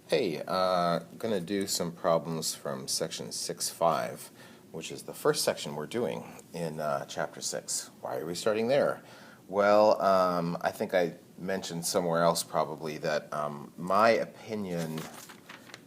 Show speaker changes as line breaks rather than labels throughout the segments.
Hey, gonna do some problems from section 6.5, which is the first section we're doing in chapter 6. Why are we starting there? Well, I think I mentioned somewhere else probably that my opinion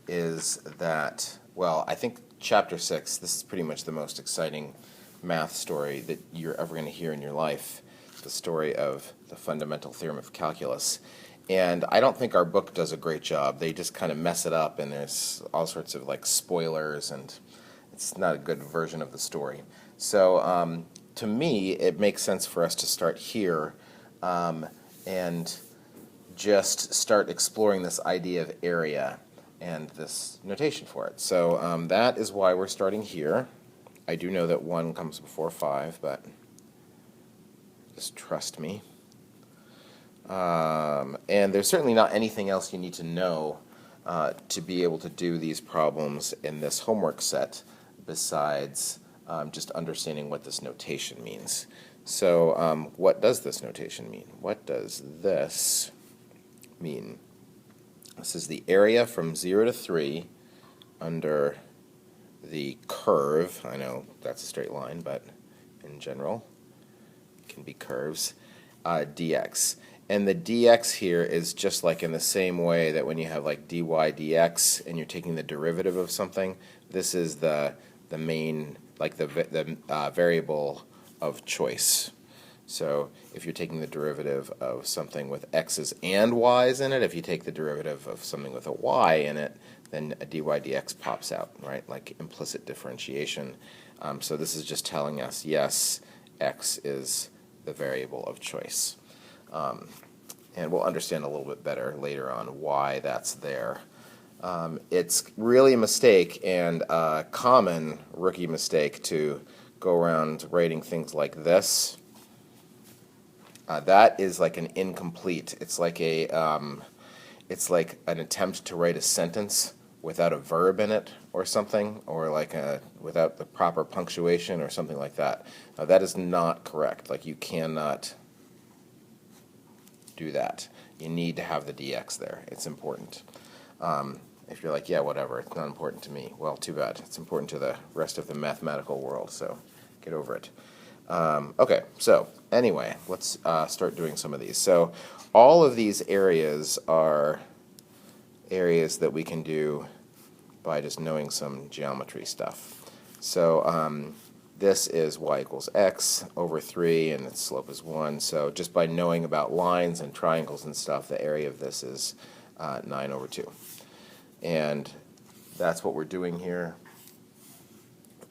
is that, well, I think chapter 6, this is pretty much the most exciting math story that you're ever going to hear in your life, the story of the fundamental theorem of calculus. And I don't think our book does a great job. They just kind of mess it up, and there's all sorts of like spoilers, and it's not a good version of the story. So to me, it makes sense for us to start here and just start exploring this idea of area and this notation for it. So that is why we're starting here. I do know that 1 comes before 5, but just trust me. And there's certainly not anything else you need to know to be able to do these problems in this homework set besides just understanding what this notation means. So what does this notation mean? What does this mean? This is the area from 0 to 3 under the curve. I know that's a straight line, but in general it can be curves, dx. And the dx here is just like in the same way that when you have like dy dx and you're taking the derivative of something, this is the main, like the variable of choice. So if you're taking the derivative of something with x's and y's in it, if you take the derivative of something with a y in it, then a dy dx pops out, right? Like implicit differentiation. So this is just telling us, yes, x is the variable of choice. And we'll understand a little bit better later on why that's there. It's really a mistake, and a common rookie mistake, to go around writing things like this. That is like an incomplete. It's like an attempt to write a sentence without a verb in it or something, or like without the proper punctuation or something like that. That is not correct. Like, you cannot do that. You need to have the dx there. It's important. If you're like, yeah, whatever, it's not important to me, well, too bad. It's important to the rest of the mathematical world, so get over it. Okay, so anyway, let's start doing some of these. So all of these areas are areas that we can do by just knowing some geometry stuff. So this is y equals x over 3, and its slope is 1. So just by knowing about lines and triangles and stuff, the area of this is 9 over 2. And that's what we're doing here.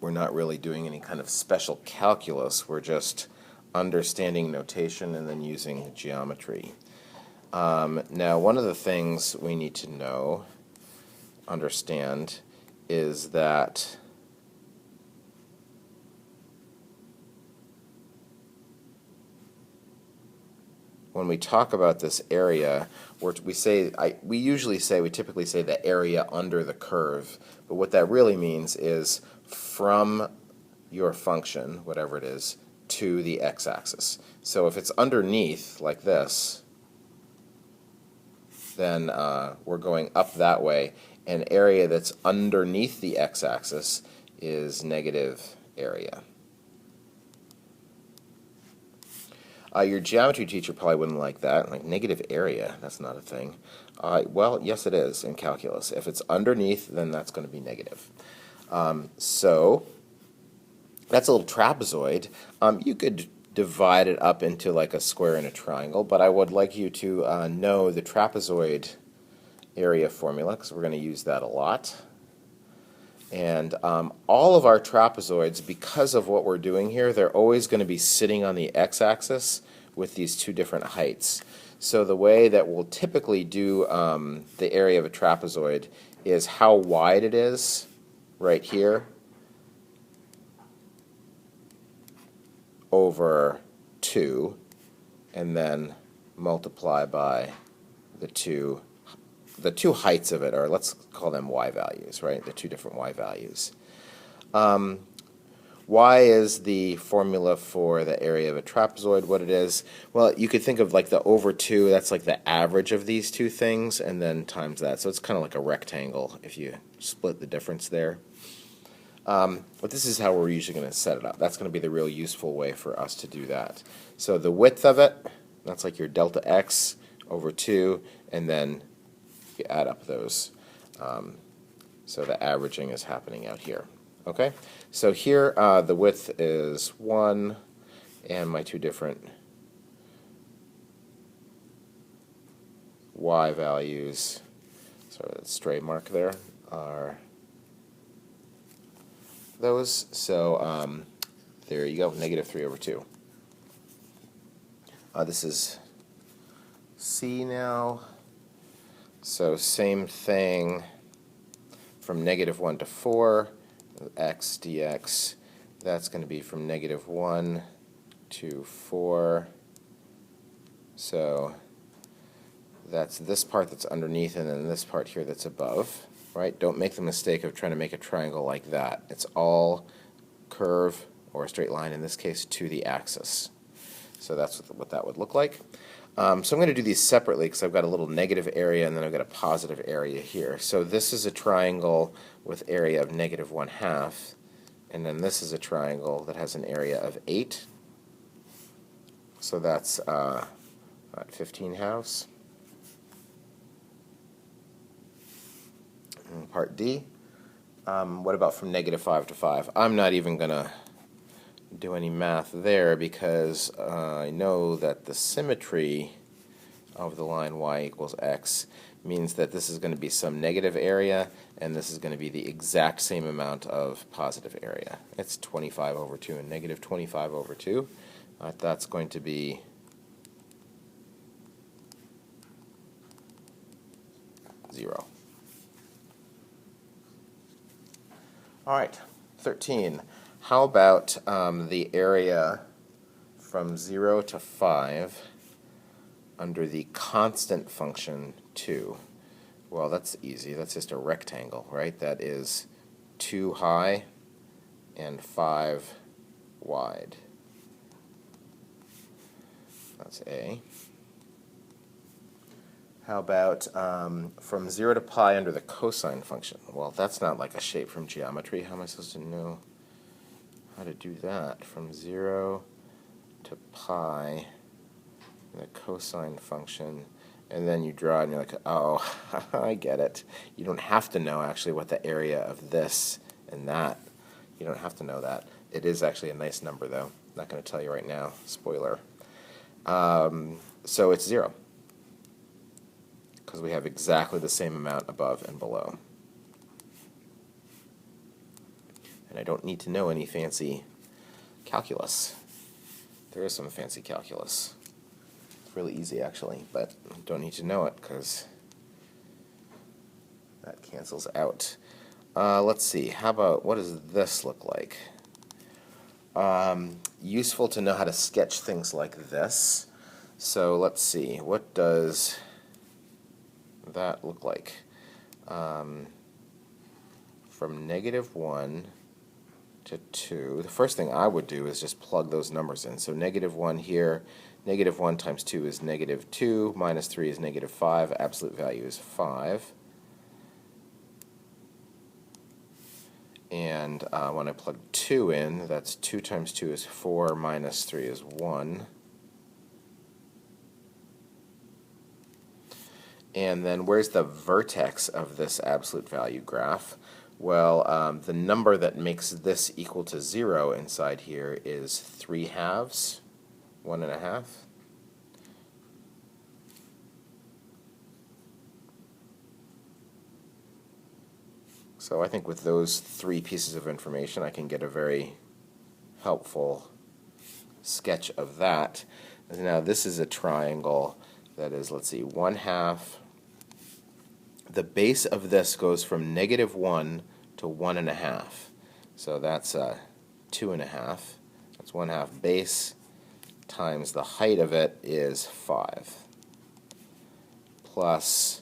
We're not really doing any kind of special calculus. We're just understanding notation and then using geometry. Now, one of the things we need to understand, is that when we talk about this area, we typically say the area under the curve, but what that really means is from your function, whatever it is, to the x-axis. So if it's underneath, like this, then we're going up that way. An area that's underneath the x-axis is negative area. Your geometry teacher probably wouldn't like that. Like, negative area, that's not a thing. Well, yes, it is in calculus. If it's underneath, then that's going to be negative. So that's a little trapezoid. You could divide it up into like a square and a triangle, but I would like you to know the trapezoid area formula, because we're going to use that a lot. And all of our trapezoids, because of what we're doing here, they're always going to be sitting on the x-axis with these two different heights. So the way that we'll typically do the area of a trapezoid is how wide it is right here over 2, and then multiply by the two heights of it, or let's call them y values, right? The two different y values. Why is the formula for the area of a trapezoid what it is? Well, you could think of like the over 2, that's like the average of these two things, and then times that. So it's kind of like a rectangle if you split the difference there. But this is how we're usually going to set it up. That's going to be the real useful way for us to do that. So the width of it, that's like your delta x over 2, and then you add up those. So the averaging is happening out here. Okay, so here the width is 1, and my two different y values, sorry, that stray mark there, are those. So there you go, negative 3 over 2. This is C now. So same thing from negative 1 to 4, x dx. That's going to be from negative 1 to 4. So that's this part that's underneath, and then this part here that's above. Right? Don't make the mistake of trying to make a triangle like that. It's all curve, or a straight line in this case, to the axis. So that's what that would look like. So I'm going to do these separately because I've got a little negative area and then I've got a positive area here. So this is a triangle with area of negative 1/2, and then this is a triangle that has an area of 8. So that's 15 halves. And part D. What about from negative 5 to 5? I'm not even going to do any math there because I know that the symmetry of the line y equals x means that this is going to be some negative area and this is going to be the exact same amount of positive area. It's 25 over 2 and negative 25 over 2. That's going to be 0. All right, 13. How about the area from 0 to 5 under the constant function 2? Well, that's easy. That's just a rectangle, right? That is 2 high and 5 wide. That's A. How about from 0 to pi under the cosine function? Well, that's not like a shape from geometry. How am I supposed to know how to do that? From 0 to pi, the cosine function, and then you draw it and you're like, oh, I get it. You don't have to know actually what the area of this and that. You don't have to know that. It is actually a nice number though. I'm not going to tell you right now. Spoiler. So it's 0. Because we have exactly the same amount above and below. And I don't need to know any fancy calculus. There is some fancy calculus. It's really easy actually, but I don't need to know it because that cancels out. Let's see, how about, what does this look like? Useful to know how to sketch things like this. So let's see, what does that look like? From negative 1 to 2, the first thing I would do is just plug those numbers in. So negative 1 here, negative 1 times 2 is negative 2, minus 3 is negative 5, absolute value is 5. And when I plug 2 in, that's 2 times 2 is 4, minus 3 is 1. And then where's the vertex of this absolute value graph? Well, the number that makes this equal to 0 inside here is 3 halves, 1.5. So I think with those 3 pieces of information I can get a very helpful sketch of that. Now this is a triangle that is, let's see, 1/2. The base of this goes from negative 1 to 1.5. So that's 2.5. That's 1/2 base times the height of it is 5. Plus,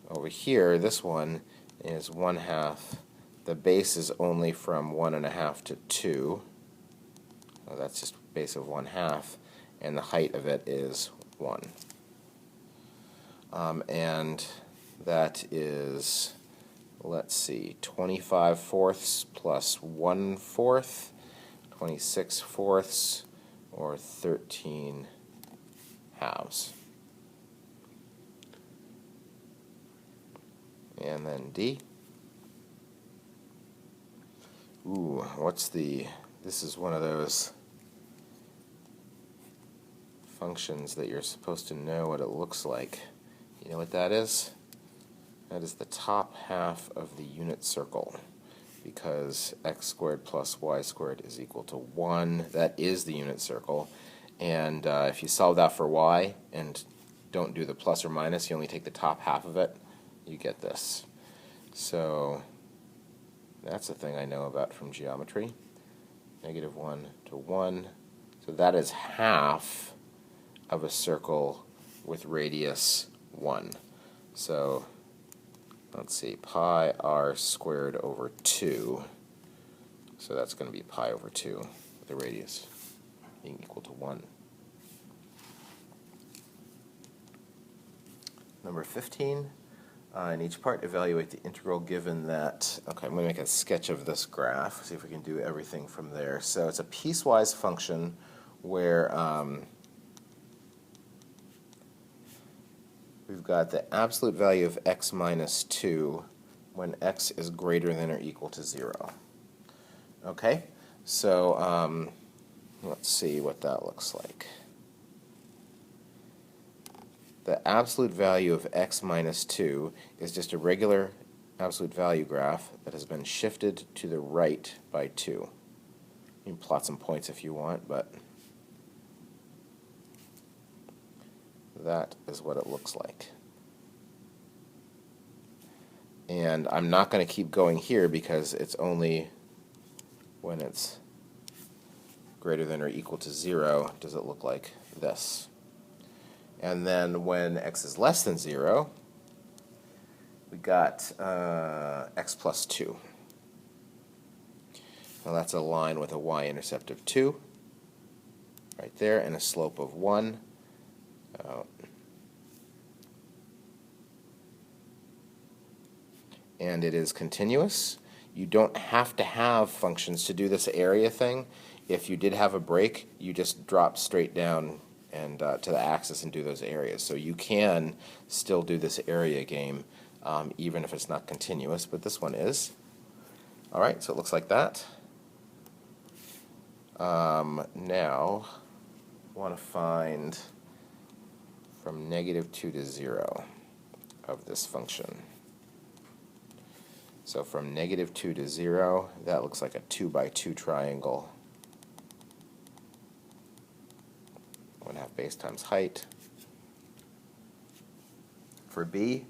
over here, this one is 1/2. The base is only from 1.5 to 2. Well, that's just base of 1/2, and the height of it is 1. And that is, let's see, 25/4 plus 1/4, 26/4, or 13/2. And then D. Ooh, this is one of those functions that you're supposed to know what it looks like. You know what that is? That is the top half of the unit circle, because x squared plus y squared is equal to 1. That is the unit circle. And if you solve that for y and don't do the plus or minus, you only take the top half of it, you get this. So that's a thing I know about from geometry. -1 to 1. So that is half of a circle with radius 1. So let's see, pi r squared over 2. So that's going to be pi over 2 with the radius being equal to 1. Number 15. In each part, evaluate the integral given that, okay, I'm going to make a sketch of this graph, see if we can do everything from there. So it's a piecewise function where we've got the absolute value of x minus 2 when x is greater than or equal to 0. Okay, so let's see what that looks like. The absolute value of x minus 2 is just a regular absolute value graph that has been shifted to the right by 2. You can plot some points if you want, but that is what it looks like. And I'm not going to keep going here because it's only when it's greater than or equal to 0 does it look like this. And then when x is less than 0, we got x plus 2. Now that's a line with a y-intercept of 2 right there and a slope of 1. And it is continuous. You don't have to have functions to do this area thing. If you did have a break, you just drop straight down and to the axis and do those areas. So you can still do this area game even if it's not continuous, but this one is. All right, so it looks like that. Now, I want to find from -2 to 0 of this function. So from -2 to 0, that looks like a 2 by 2 triangle. 1/2 base times height. For B,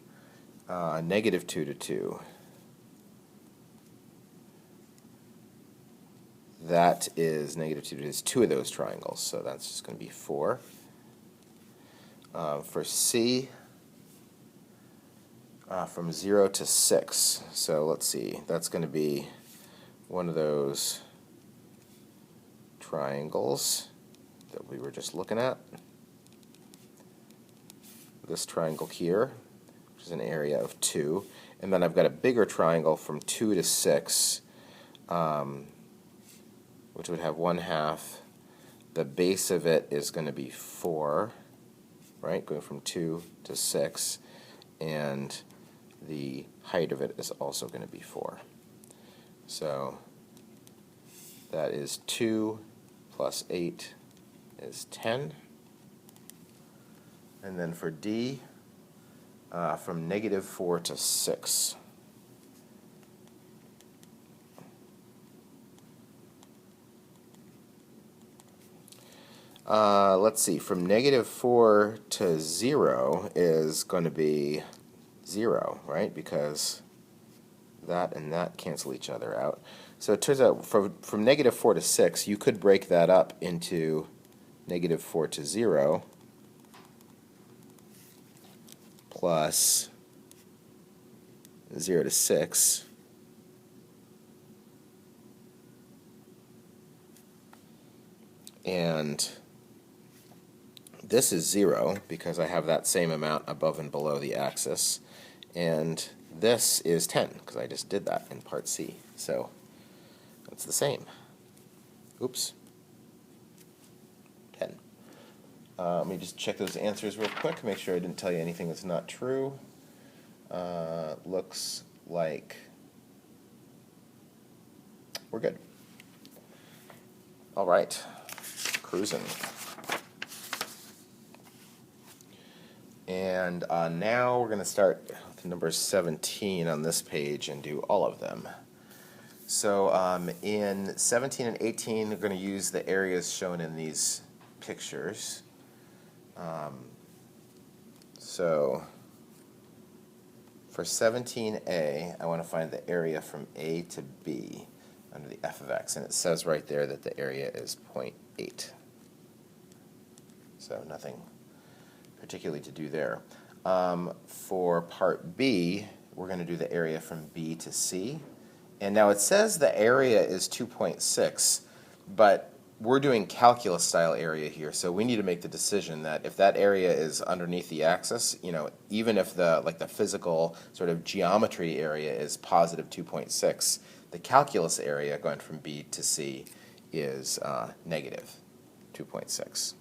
-2 to 2. That is -2 is 2 of those triangles, so that's just going to be 4. For C, from 0 to 6. So let's see, that's going to be one of those triangles that we were just looking at. This triangle here, which is an area of 2. And then I've got a bigger triangle from 2 to 6, which would have 1/2. The base of it is going to be 4, right, going from 2 to 6. And the height of it is also going to be 4. So that is 2 plus 8 is 10. And then for D, from -4 to 6. Let's see, from -4 to 0 is going to be 0, right? Because that and that cancel each other out. So it turns out from -4 to 6, you could break that up into -4 to 0 plus 0 to 6 And this is 0 because I have that same amount above and below the axis. And this is 10 because I just did that in part C. So it's the same. Oops. 10. Let me just check those answers real quick, make sure I didn't tell you anything that's not true. Looks like we're good. All right, cruising. And now we're going to start with number 17 on this page and do all of them. So in 17 and 18, we're going to use the areas shown in these pictures. So for 17a, I want to find the area from A to B under the f of x, and it says right there that the area is 0.8. So nothing particularly to do there. For part B, we're going to do the area from B to C. And now it says the area is 2.6, but we're doing calculus style area here, so we need to make the decision that if that area is underneath the axis, you know, even if the physical sort of geometry area is positive 2.6, the calculus area going from B to C is negative 2.6.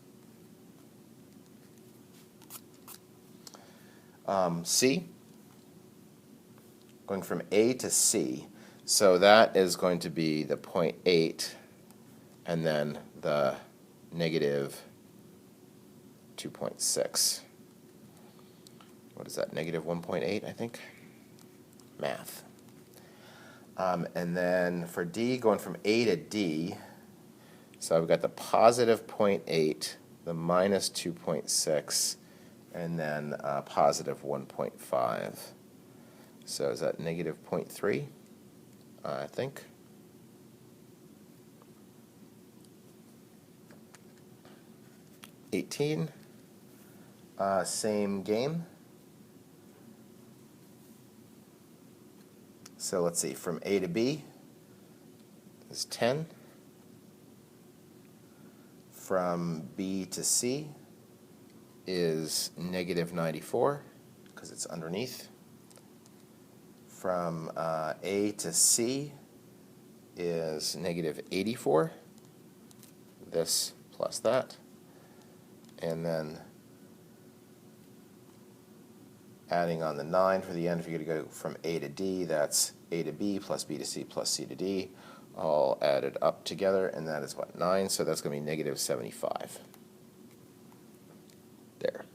C, going from A to C, so that is going to be the 0.8 and then the negative 2.6. What is that, negative 1.8, I think? Math. And then for D, going from A to D, so I've got the positive 0.8, the minus 2.6, and then positive 1.5. So is that negative 0.3, I think? Same game. So let's see, from A to B is 10. From B to C is negative 94 because it's underneath. From A to C is negative 84, this plus that. And then adding on the 9 for the end, if you're going to go from A to D, that's A to B plus B to C plus C to D, all added up together, and that is what, 9? So that's going to be negative 75. There.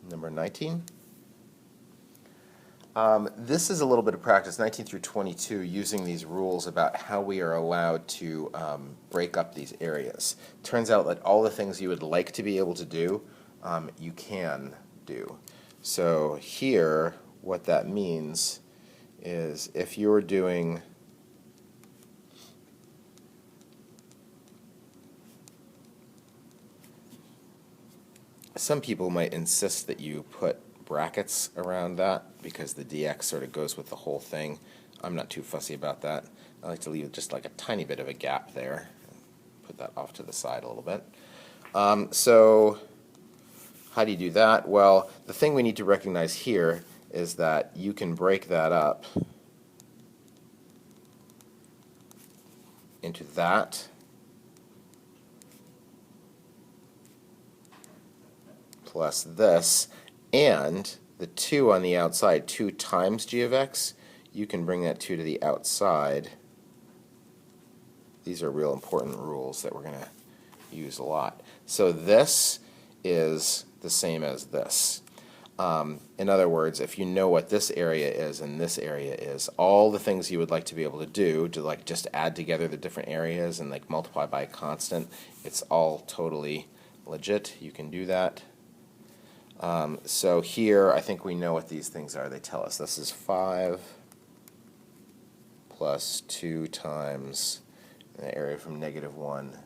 Number 19. This is a little bit of practice, 19 through 22, using these rules about how we are allowed to break up these areas. Turns out that all the things you would like to be able to do, you can do. So here, what that means is if you're doing some people might insist that you put brackets around that because the dx sort of goes with the whole thing. I'm not too fussy about that. I like to leave just like a tiny bit of a gap there. Put that off to the side a little bit. So how do you do that? Well, the thing we need to recognize here is that you can break that up into that plus this, and the 2 on the outside, 2 times g of x, you can bring that 2 to the outside. These are real important rules that we're going to use a lot. So this is the same as this. In other words, if you know what this area is and this area is, all the things you would like to be able to do to like just add together the different areas and like multiply by a constant, it's all totally legit. You can do that. So here, I think we know what these things are. They tell us this is 5 plus 2 times the area from negative 1.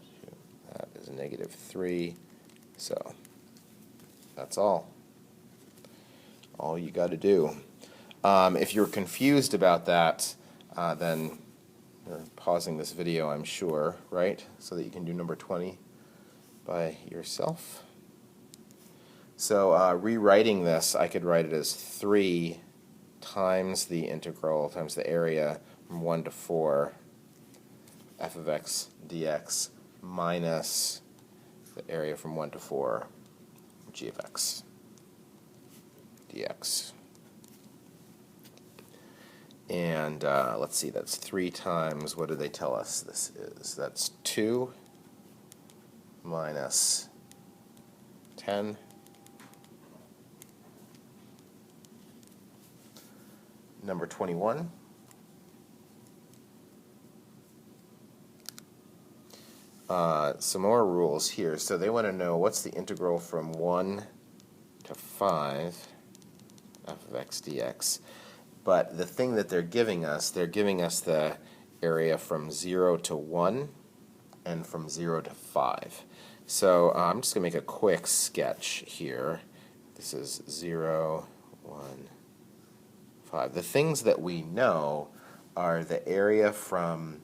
That is negative 3. So that's all. You got to do. If you're confused about that, then You're pausing this video, I'm sure, right? So that you can do number 20 by yourself. So rewriting this, I could write it as 3 times the integral times the area from 1 to 4 f of x dx minus the area from 1 to 4 g of x dx. And let's see, that's 3 times, what do they tell us this is? That's 2 minus 10 number 21. Some more rules here. So they want to know what's the integral from 1 to 5 f of x dx. But the thing that they're giving us the area from 0 to 1 and from 0 to 5. So I'm just going to make a quick sketch here. This is 0, 1, 5. The things that we know are the area from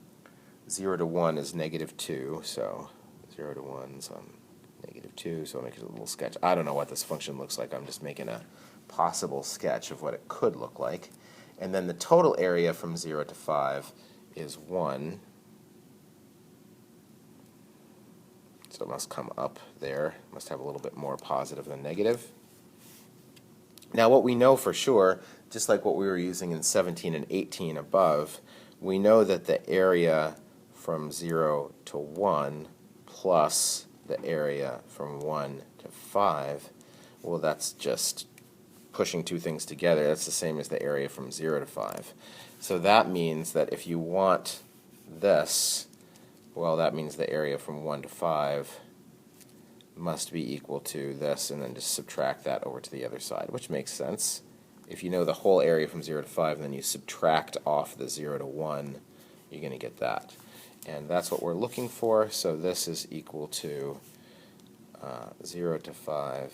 0 to 1 is -2, so 0 to 1 is -2, so I'll make it a little sketch. I don't know what this function looks like. I'm just making a possible sketch of what it could look like. And then the total area from 0 to 5 is 1. So it must come up there. It must have a little bit more positive than negative. Now what we know for sure, just like what we were using in 17 and 18 above, we know that the area from 0 to 1 plus the area from 1 to 5, well, that's just pushing two things together. That's the same as the area from 0 to 5. So that means that if you want this, well, that means the area from 1 to 5 must be equal to this, and then just subtract that over to the other side, which makes sense. If you know the whole area from 0 to 5, then you subtract off the 0 to 1, you're going to get that. And that's what we're looking for, so this is equal to 0 to 5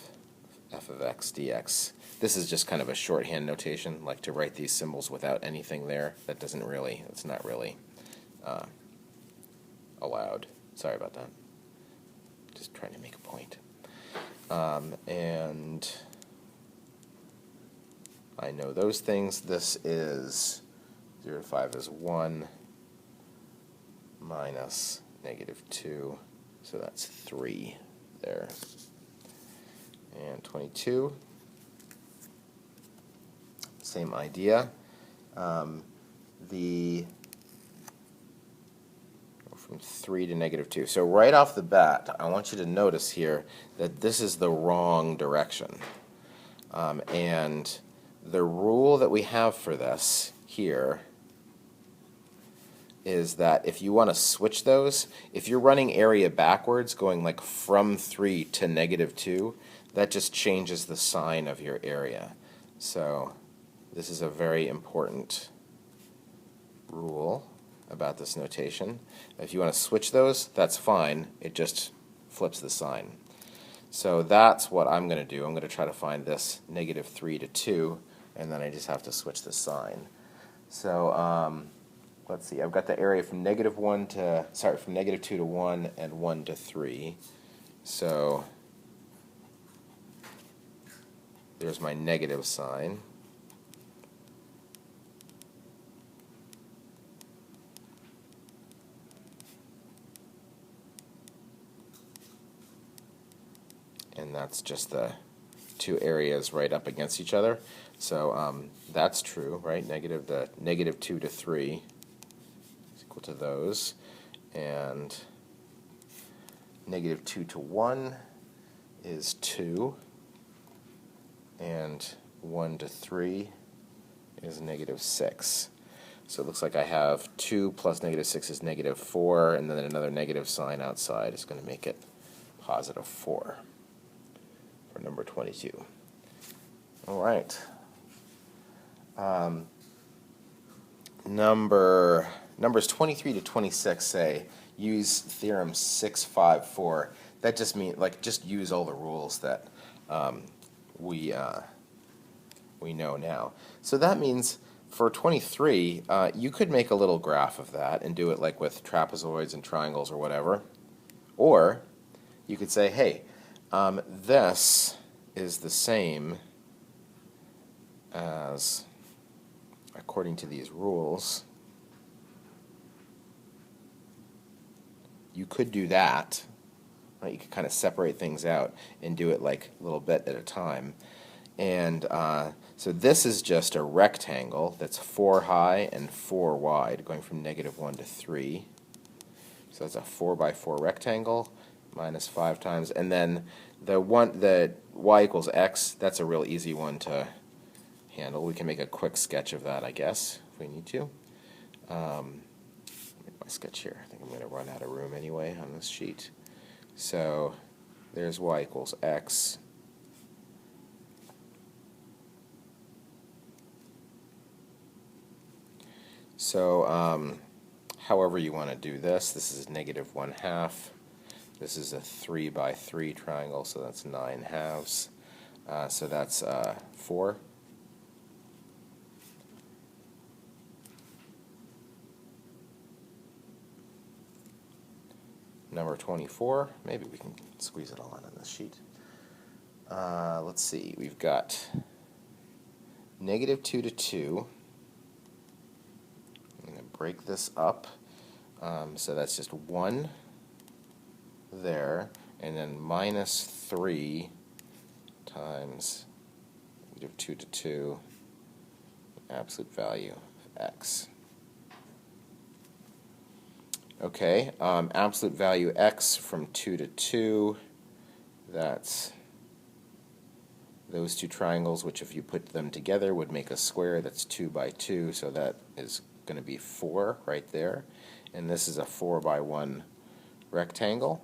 f of x dx. This is just kind of a shorthand notation, like to write these symbols without anything there. That doesn't really, it's not really allowed. Sorry about that. Just trying to make a point. And I know those things. This is 0 to 5 is 1 minus -2, so that's 3 there. And 22, same idea. From 3 to -2. So right off the bat, I want you to notice here that this is the wrong direction. And the rule that we have for this here is that if you want to switch those, if you're running area backwards, going like from 3 to -2, that just changes the sign of your area. So this is a very important rule about this notation. If you want to switch those, that's fine. It just flips the sign. So that's what I'm going to do. I'm going to try to find this -3 to 2, and then I just have to switch the sign. So let's see. I've got the area from -2 to 1 and 1 to 3. So there's my negative sign. And that's just the two areas right up against each other. So that's true, right? -2 to 3 is equal to those. And -2 to 1 is 2. And 1 to 3 is -6. So it looks like I have 2 plus -6 is -4, and then another negative sign outside is going to make it +4 for number 22. All right. Numbers 23 to 26 say use theorem 654. That just means just use all the rules that we know now. So that means for 23, you could make a little graph of that and do it like with trapezoids and triangles or whatever. Or you could say, hey, this is the same as, according to these rules, you could do that. Right? You could kind of separate things out and do it like a little bit at a time. And so this is just a rectangle that's 4 high and 4 wide, going from -1 to 3. So that's a 4 by 4 rectangle, minus 5 times. And then the y equals x, that's a real easy one to handle. We can make a quick sketch of that, I guess, if we need to. Make my sketch here. I think I'm going to run out of room anyway on this sheet. So there's y equals x. So however you want to do this, this is -1/2. This is a 3 by 3 triangle, so that's 9 halves. So that's 4. Number 24, maybe we can squeeze it all in on this sheet. Let's see, we've got -2 to 2. I'm going to break this up. So that's just 1 there, and then -3 times -2 to 2, absolute value of x. Okay, absolute value x from 2 to 2, that's those two triangles, which if you put them together would make a square. That's 2 by 2, so that is going to be 4 right there. And this is a 4 by 1 rectangle.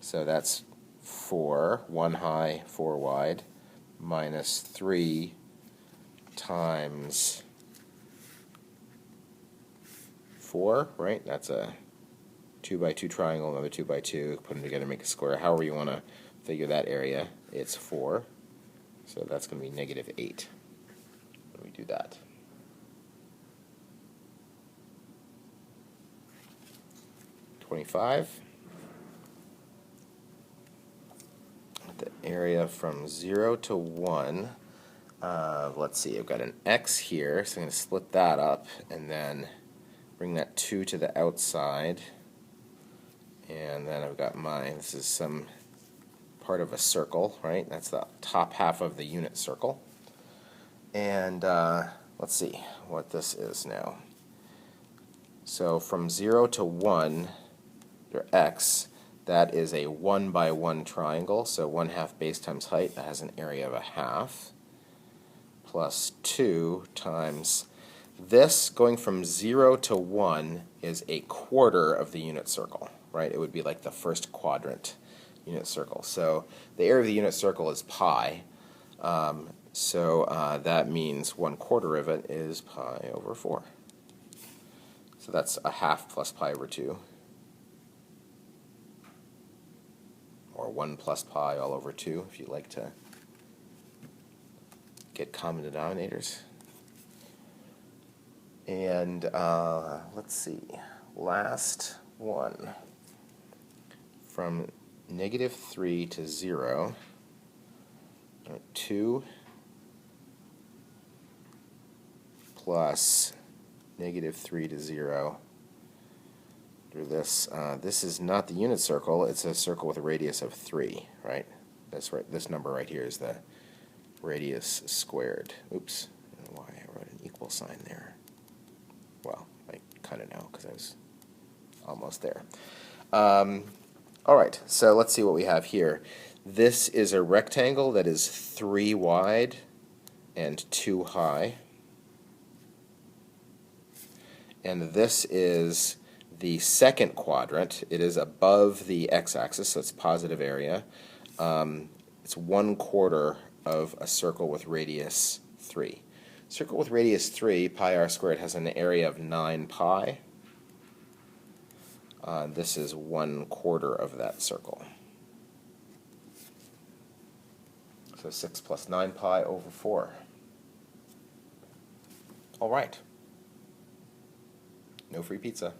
So that's 4, 1 high, 4 wide, minus 3 times 4, right? That's a 2 by 2 triangle, another 2 by 2, put them together, make a square. However you want to figure that area, it's 4. So that's going to be -8 when we do that. (25). The area from 0 to 1, let's see, I've got an x here, so I'm going to split that up and then bring that 2 to the outside, and then I've got this is some part of a circle, right? That's the top half of the unit circle. And let's see what this is now. So from 0 to 1, your x, that is a 1 by 1 triangle, so 1/2 base times height, that has an area of 1/2, plus 2 times this, going from 0 to 1 is a quarter of the unit circle, right? It would be like the first quadrant unit circle. So the area of the unit circle is pi, so that means 1/4 of it is pi over 4. So that's 1/2 plus pi over 2, or 1 plus pi all over 2 if you like to get common denominators. And let's see, last one, from -3 to 0, 2 plus -3 to 0. This is not the unit circle, it's a circle with a radius of 3, right? That's right. This number right here is the radius squared. Oops, I don't know why I wrote an equal sign there. Well, I kind of know because I was almost there. All right, so let's see what we have here. This is a rectangle that is 3 wide and 2 high. And this is the second quadrant. It is above the x-axis, so it's positive area. It's 1/4 of a circle with radius 3. Circle with radius 3, pi r squared, has an area of 9 pi. This is 1/4 of that circle. So 6 plus 9 pi over 4. All right. No free pizza.